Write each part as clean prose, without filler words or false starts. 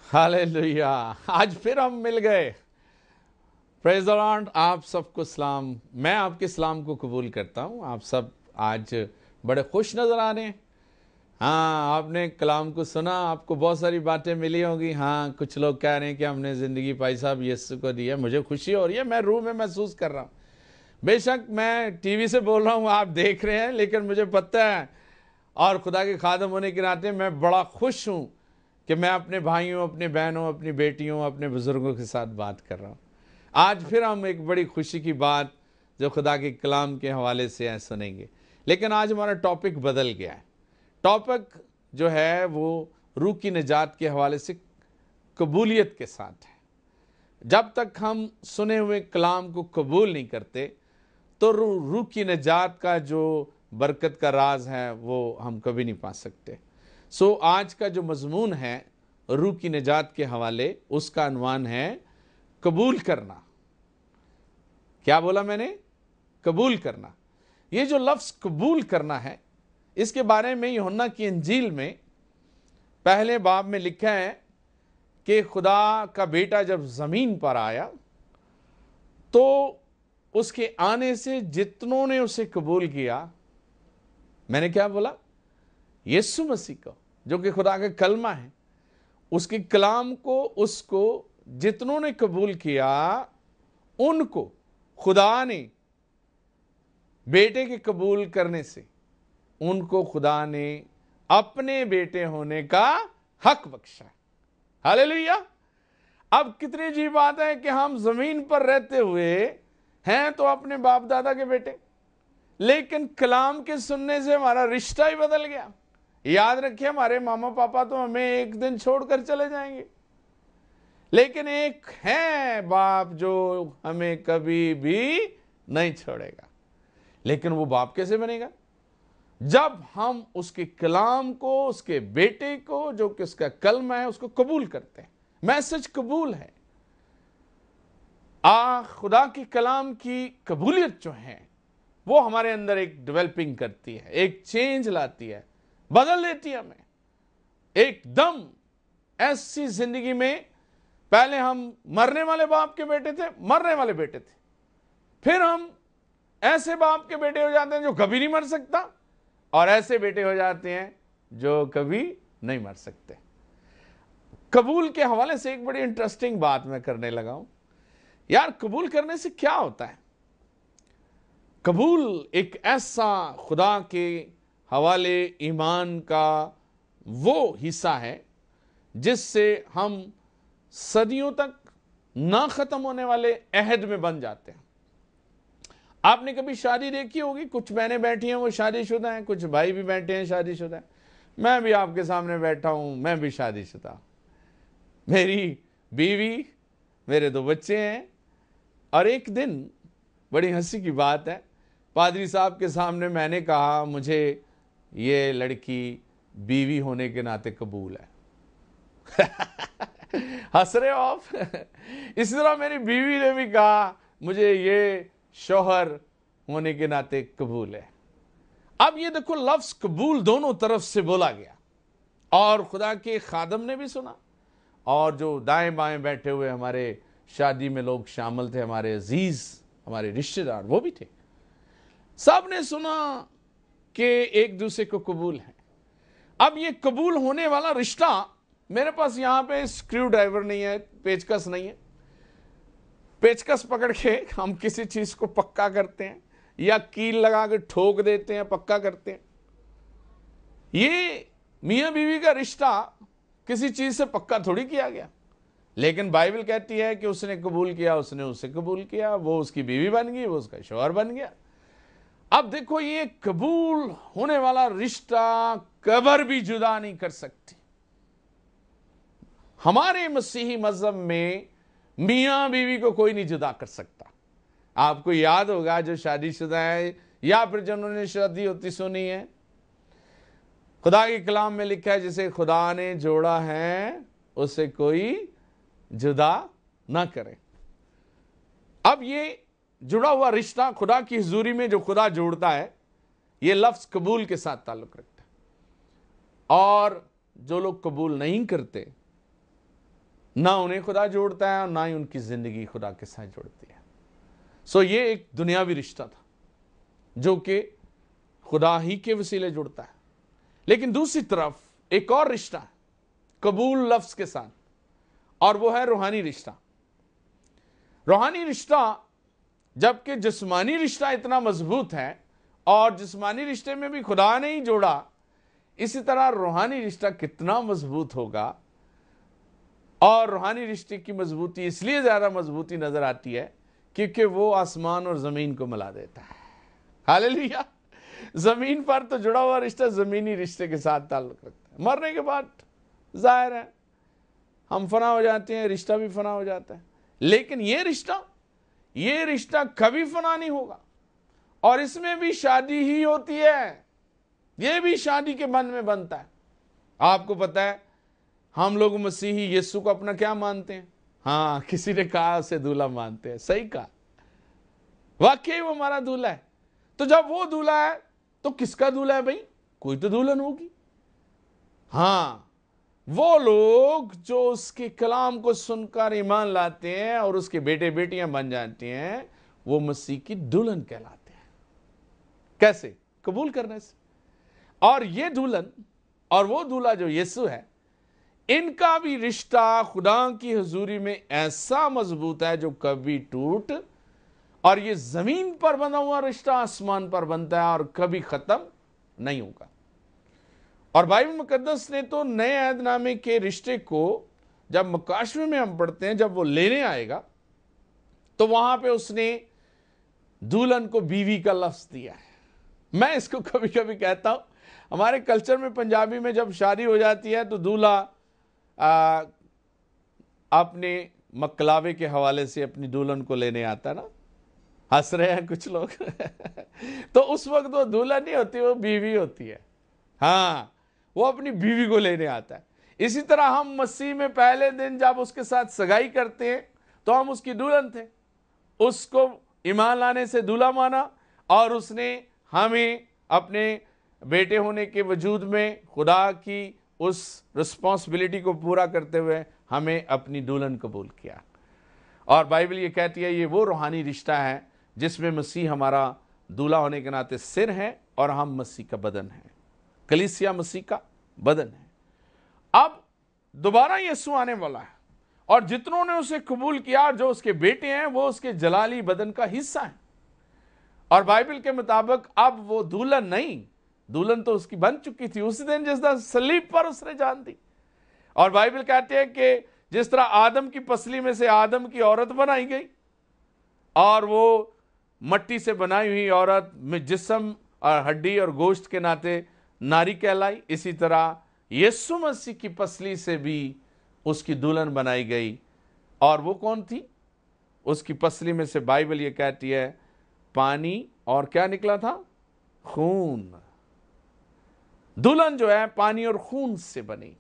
Hallelujah. आज फिर हम मिल गए। Praise the Lord. आप सबको सलाम। मैं आपके सलाम को कबूल करता हूं। आप सब आज बड़े खुश नजर आ रहे हैं। हाँ, आपने कलाम को सुना, आपको बहुत सारी बातें मिली होंगी। हाँ, कुछ लोग कह रहे हैं कि हमने ज़िंदगी भाई साहब यीशु को दी है। मुझे खुशी हो रही है, मैं रूह में महसूस कर रहा हूँ। बेशक मैं टीवी से बोल रहा हूँ, आप देख रहे हैं, लेकिन मुझे पता है और खुदा के खादम होने के नाते मैं बड़ा खुश हूँ कि मैं अपने भाइयों, अपने बहनों, अपनी बेटियों, अपने बुजुर्गों के साथ बात कर रहा हूँ। आज फिर हम एक बड़ी खुशी की बात जो खुदा के कलाम के हवाले से सुनेंगे। लेकिन आज हमारा टॉपिक बदल गया है। टॉपिक जो है वो रूह की निजात के हवाले से कबूलियत के साथ है। जब तक हम सुने हुए कलाम को कबूल नहीं करते तो रूह की निजात का जो बरकत का राज है वो हम कभी नहीं पा सकते। सो आज का जो मजमून है रूह की निजात के हवाले, उसका अनवान है कबूल करना। क्या बोला मैंने? कबूल करना। ये जो लफ्ज कबूल करना है, इसके बारे में यूहन्ना की इंजील में पहले बाब में लिखा है कि खुदा का बेटा जब जमीन पर आया तो उसके आने से जितनों ने उसे कबूल किया, मैंने क्या बोला? यीशु मसीह को, जो कि खुदा का कलमा है, उसके कलाम को, उसको जितनों ने कबूल किया उनको खुदा ने बेटे के कबूल करने से उनको खुदा ने अपने बेटे होने का हक बख्शा। हालेलुया। अब कितनी अजीब बात है कि हम जमीन पर रहते हुए हैं तो अपने बाप दादा के बेटे, लेकिन कलाम के सुनने से हमारा रिश्ता ही बदल गया। याद रखिए, हमारे मामा पापा तो हमें एक दिन छोड़कर चले जाएंगे, लेकिन एक है बाप जो हमें कभी भी नहीं छोड़ेगा। लेकिन वो बाप कैसे बनेगा? जब हम उसके कलाम को, उसके बेटे को, जो कि उसका कलमा है, उसको कबूल करते हैं। मैसेज कबूल है। खुदा के कलाम की कबूलियत जो है वो हमारे अंदर एक डेवलपिंग करती है, एक चेंज लाती है, बदल देती है हमें एकदम। ऐसी जिंदगी में पहले हम मरने वाले बाप के बेटे थे, मरने वाले बेटे थे, फिर हम ऐसे बाप के बेटे हो जाते हैं जो कभी नहीं मर सकता, और ऐसे बेटे हो जाते हैं जो कभी नहीं मर सकते। कबूल के हवाले से एक बड़ी इंटरेस्टिंग बात मैं करने लगा हूं। यार, कबूल करने से क्या होता है? कबूल एक ऐसा खुदा के हवाले ईमान का वो हिस्सा है जिससे हम सदियों तक ना खत्म होने वाले अहद में बन जाते हैं। आपने कभी शादी देखी होगी, कुछ बहनें बैठी हैं वो शादीशुदा हैं, कुछ भाई भी बैठे हैं शादीशुदा हैं। मैं भी आपके सामने बैठा हूं, मैं भी शादीशुदा। मेरी बीवी, मेरे 2 बच्चे हैं। और एक दिन बड़ी हंसी की बात है, पादरी साहब के सामने मैंने कहा मुझे ये लड़की बीवी होने के नाते कबूल है। हंस रहे हो आप? इसी तरह मेरी बीवी ने भी कहा मुझे ये शौहर होने के नाते कबूल है। अब ये देखो, लफ्ज कबूल दोनों तरफ से बोला गया, और खुदा के खादम ने भी सुना, और जो दाएं बाएं बैठे हुए हमारे शादी में लोग शामिल थे, हमारे अजीज, हमारे रिश्तेदार, वो भी थे। सब ने सुना कि एक दूसरे को कबूल है। अब ये कबूल होने वाला रिश्ता, मेरे पास यहां पे स्क्रू ड्राइवर नहीं है, पेचकस नहीं है। पेचकस पकड़ के हम किसी चीज को पक्का करते हैं या कील लगा के ठोक देते हैं, पक्का करते हैं। ये मियां बीवी का रिश्ता किसी चीज से पक्का थोड़ी किया गया, लेकिन बाइबल कहती है कि उसने कबूल किया, उसने उसे कबूल किया, वो उसकी बीवी बन गई, वो उसका शौहर बन गया। अब देखो, ये कबूल होने वाला रिश्ता कबर भी जुदा नहीं कर सकती। हमारे मसीही मजहब में मियां बीवी को कोई नहीं जुदा कर सकता। आपको याद होगा, जो शादीशुदा है या फिर जिन्होंने शादी होती सुनी है, खुदा के कलाम में लिखा है जिसे खुदा ने जोड़ा है उसे कोई जुदा ना करे। अब ये जुड़ा हुआ रिश्ता खुदा की हुजूरी में जो खुदा जोड़ता है, ये लफ्ज कबूल के साथ ताल्लुक रखता है। और जो लोग कबूल नहीं करते ना उन्हें खुदा जोड़ता है और ना ही उनकी जिंदगी खुदा के साथ जोड़ती है। सो ये एक दुनियावी रिश्ता था जो कि खुदा ही के वसीले जुड़ता है। लेकिन दूसरी तरफ एक और रिश्ता है कबूल लफ्ज के साथ, और वो है रूहानी रिश्ता। रूहानी रिश्ता, जबकि जिस्मानी रिश्ता इतना मजबूत है और जिस्मानी रिश्ते में भी खुदा ने ही जोड़ा, इसी तरह रूहानी रिश्ता कितना मजबूत होगा। और रूहानी रिश्ते की मजबूती इसलिए ज्यादा मजबूती नजर आती है क्योंकि वो आसमान और जमीन को मिला देता है। हालेलुया। जमीन पर तो जुड़ा हुआ रिश्ता जमीनी रिश्ते के साथ ताल्लुक रखता है। मरने के बाद जाहिर है हम फना हो जाते हैं, रिश्ता भी फना हो जाता है। लेकिन ये रिश्ता कभी फना नहीं होगा, और इसमें भी शादी ही होती है। ये भी शादी के बंध में बनता है। आपको पता है हम लोग मसीही यीशु को अपना क्या मानते हैं? हाँ, किसी ने कहा उसे दूल्हा मानते हैं। सही कहा, वाकई वो हमारा दूल्हा है। तो जब वो दूल्हा है तो किसका दूल्हा है भाई? कोई तो दुल्हन होगी। हाँ, वो लोग जो उसके कलाम को सुनकर ईमान लाते हैं और उसके बेटे बेटियां बन जाते हैं, वो मसीह की दुल्हन कहलाते हैं। कैसे? कबूल करने से। और ये दुल्हन और वो दूल्हा जो यीशु है, इनका भी रिश्ता खुदा की हुजूरी में ऐसा मजबूत है जो कभी टूट, और ये जमीन पर बना हुआ रिश्ता आसमान पर बनता है और कभी खत्म नहीं होगा। और बाइबल मुकद्दस ने तो नए अहदनामे के रिश्ते को जब मुकाशवे में हम पढ़ते हैं, जब वो लेने आएगा तो वहां पे उसने दुल्हन को बीवी का लफ्ज दिया है। मैं इसको कभी कभी कहता हूं, हमारे कल्चर में पंजाबी में जब शादी हो जाती है तो दूल्हा अपने मकलावे के हवाले से अपनी दुल्हन को लेने आता ना। हंस रहे हैं कुछ लोग तो उस वक्त वो दुल्हन नहीं होती, वो बीवी होती है। हाँ, वो अपनी बीवी को लेने आता है। इसी तरह हम मसीह में पहले दिन जब उसके साथ सगाई करते हैं तो हम उसकी दुल्हन थे। उसको ईमान लाने से दूल्हा माना और उसने हमें अपने बेटे होने के वजूद में खुदा की उस रिस्पॉन्सिबिलिटी को पूरा करते हुए हमें अपनी दुल्हन कबूल किया। और बाइबल ये कहती है ये वो रूहानी रिश्ता है जिसमें मसीह हमारा दूल्हा होने के नाते सिर है और हम मसीह का बदन है। कलीसिया मसीह का बदन है। अब दोबारा यीशु आने वाला है और जितनों ने उसे कबूल किया, जो उसके बेटे हैं, वो उसके जलाली बदन का हिस्सा है। और बाइबल के मुताबिक अब वो दुल्हन नहीं, दुल्हन तो उसकी बन चुकी थी उस दिन जिस दिन सलीब पर उसने जान दी। और बाइबल कहते हैं कि जिस तरह आदम की पसली में से आदम की औरत बनाई गई और वो मट्टी से बनाई हुई औरत में जिस्म और हड्डी और गोश्त के नाते नारी कहलाई, इसी तरह यीशु मसीह की पसली से भी उसकी दुल्हन बनाई गई। और वो कौन थी? उसकी पसली में से बाइबल ये कहती है पानी और क्या निकला था? खून। दुल्हन जो है पानी और खून से बनी।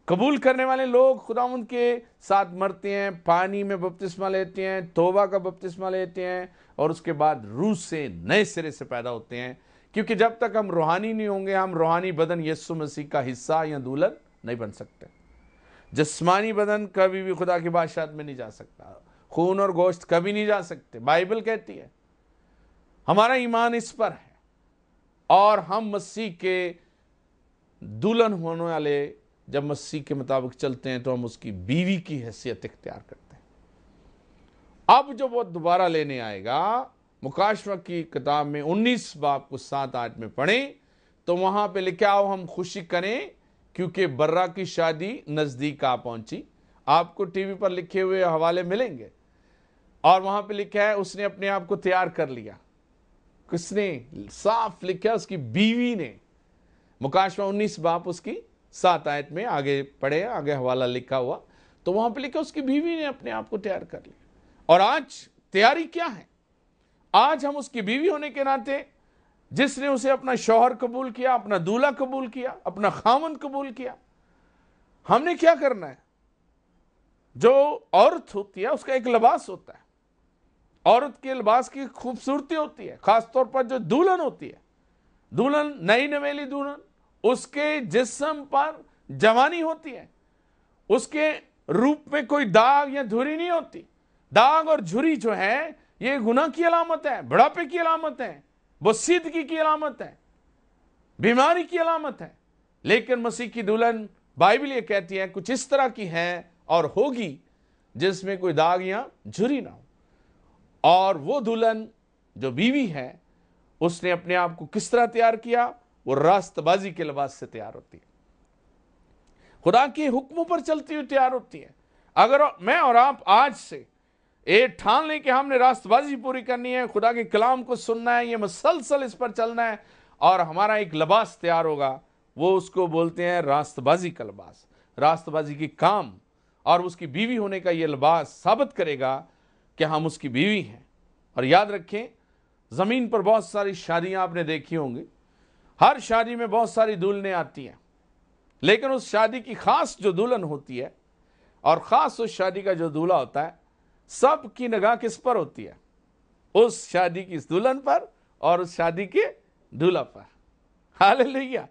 कबूल करने वाले लोग खुदावंद के साथ मरते हैं, पानी में बपतिस्मा लेते हैं, तौबा का बपतिस्मा लेते हैं और उसके बाद रूह से नए सिरे से पैदा होते हैं। क्योंकि जब तक हम रूहानी नहीं होंगे, हम रूहानी बदन यीशु मसीह का हिस्सा या दुल्हन नहीं बन सकते। जिस्मानी बदन कभी भी खुदा की बादशाहत में नहीं जा सकता। खून और गोश्त कभी नहीं जा सकते। बाइबल कहती है हमारा ईमान इस पर है और हम मसीह के दुल्हन होने वाले जब मसीह के मुताबिक चलते हैं तो हम उसकी बीवी की हैसियत इख्तियार करते हैं। अब जब वो दोबारा लेने आएगा, मुकाशवा की किताब में 19 बाब को 7-8 में पढ़ें तो वहां पे लिखा हो हम खुशी करें क्योंकि बर्रा की शादी नजदीक आ पहुंची। आपको टीवी पर लिखे हुए हवाले मिलेंगे और वहां पे लिखा है उसने अपने आप को तैयार कर लिया। किसने? साफ लिखा उसकी बीवी ने। मुकाशवा 19 बाब उसकी 7 आयत में आगे पढ़े, आगे हवाला लिखा हुआ, तो वहां पे लिखा उसकी बीवी ने अपने आप को तैयार कर लिया। और आज तैयारी क्या है? आज हम उसकी बीवी होने के नाते जिसने उसे अपना शौहर कबूल किया, अपना दूल्हा कबूल किया, अपना खामन कबूल किया, हमने क्या करना है? जो औरत होती है उसका एक लिबास होता है। औरत के लिबास की खूबसूरती होती है, खासतौर पर जो दुल्हन होती है, दुल्हन नई नवेली दुल्हन, उसके जिस्म पर जवानी होती है, उसके रूप में कोई दाग या धुरी नहीं होती। दाग और झुरी जो है ये गुनाह की अलामत है, बुढ़ापे की अलामत है, बोसीदगी की अलामत है, बीमारी की अलामत है। लेकिन मसीह की दुल्हन बाइबल ये कहती है कुछ इस तरह की है और होगी जिसमें कोई दाग या झुरी ना हो। और वो दुल्हन जो बीवी है उसने अपने आप को किस तरह तैयार किया? वो रास्तबाजी के लिबास से तैयार होती है, खुदा के हुक्मों पर चलती हुई तैयार होती है। अगर मैं और आप आज से एक ठान लें कि हमने रास्तबाजी पूरी करनी है, खुदा के कलाम को सुनना है, ये मसलसल इस पर चलना है, और हमारा एक लिबास तैयार होगा, वो उसको बोलते हैं रास्तबाजी का लिबास। रास्तबाजी की काम और उसकी बीवी होने का ये लिबास साबित करेगा कि हम उसकी बीवी हैं। और याद रखें, जमीन पर बहुत सारी शादियां आपने देखी होंगी, हर शादी में बहुत सारी दुल्हनें आती हैं, लेकिन उस शादी की खास जो दुल्हन होती है और ख़ास उस शादी का जो दूल्हा होता है, सब की निगाह किस पर होती है? उस शादी की दुल्हन पर और उस शादी के दूल्हा पर। हालेलुया।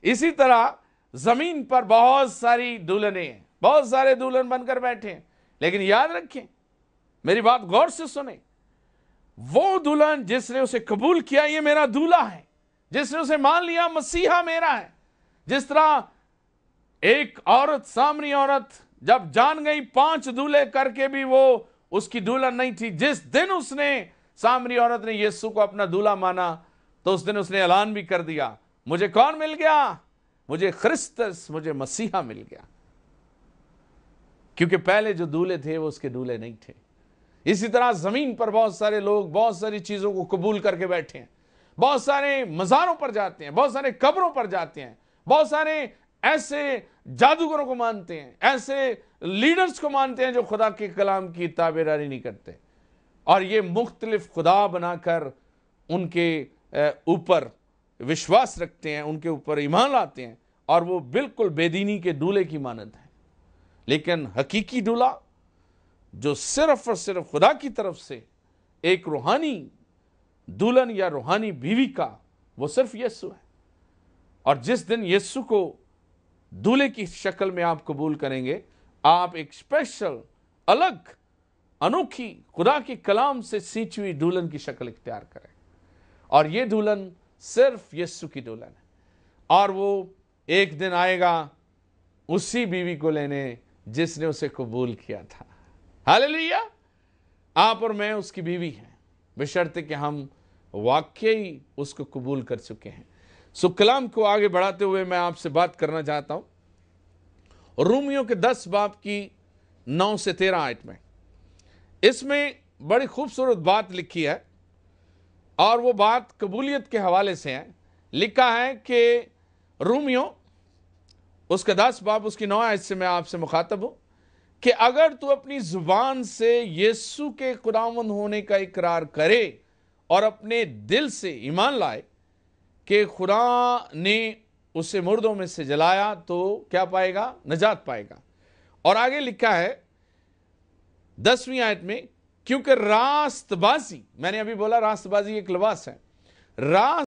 इसी तरह जमीन पर बहुत सारी दुल्हनें हैं, बहुत सारे दुल्हन बनकर बैठे हैं, लेकिन याद रखें, मेरी बात गौर से सुने, वो दुल्हन जिसने उसे कबूल किया ये मेरा दूल्हा है, जिसने उसे मान लिया मसीहा मेरा है। जिस तरह एक औरत, सामरी औरत, जब जान गई 5 दूल्हे करके भी वो उसकी दुल्हन नहीं थी, जिस दिन उसने, सामरी औरत ने यीशु को अपना दूल्हा माना, तो उस दिन उसने ऐलान भी कर दिया, मुझे कौन मिल गया? मुझे क्रिस्तस, मुझे मसीहा मिल गया। क्योंकि पहले जो दूल्हे थे वो उसके दूल्हे नहीं थे। इसी तरह जमीन पर बहुत सारे लोग बहुत सारी चीजों को कबूल करके बैठे हैं, बहुत सारे मज़ारों पर जाते हैं, बहुत सारे कब्रों पर जाते हैं, बहुत सारे ऐसे जादूगरों को मानते हैं, ऐसे लीडर्स को मानते हैं जो खुदा के कलाम की ताबेदारी नहीं करते, और ये मुख्तलिफ खुदा बनाकर उनके ऊपर विश्वास रखते हैं, उनके ऊपर ईमान लाते हैं, और वो बिल्कुल बेदीनी के दूल्हे की मानत है। लेकिन हकीकी दूल्हा जो सिर्फ और सिर्फ खुदा की तरफ से एक रूहानी दुल्हन या रूहानी बीवी का, वो सिर्फ यीशु है। और जिस दिन यीशु को दूल्हे की शक्ल में आप कबूल करेंगे, आप एक स्पेशल, अलग, अनोखी, खुदा के कलाम से सींची हुई दुल्हन की शक्ल इख्तियार करें। और ये दुल्हन सिर्फ यीशु की दुल्हन है, और वो एक दिन आएगा उसी बीवी को लेने जिसने उसे कबूल किया था। हालेलुया। आप और मैं उसकी बीवी हैं, बशर्ते कि हम वाकई उसको कबूल कर चुके हैं। सो कलाम को आगे बढ़ाते हुए मैं आपसे बात करना चाहता हूं रोमियो के 10 बाब की 9 से 13 आयत में। इसमें बड़ी खूबसूरत बात लिखी है, और वो बात कबूलियत के हवाले से है। लिखा है कि रोमियो उसका 10 बाब उसकी 9 आयत से मैं आपसे मुखातब हूं कि अगर तू अपनी जुबान से यीशु के खुदावंद होने का इकरार करे और अपने दिल से ईमान लाए कि खुदा ने उसे मुर्दों में से जलाया, तो क्या पाएगा? नजात पाएगा। और आगे लिखा है 10वीं आयत में, क्योंकि रास्तबाजी, मैंने अभी बोला रास्तबाजी एक लिबास है, रास्त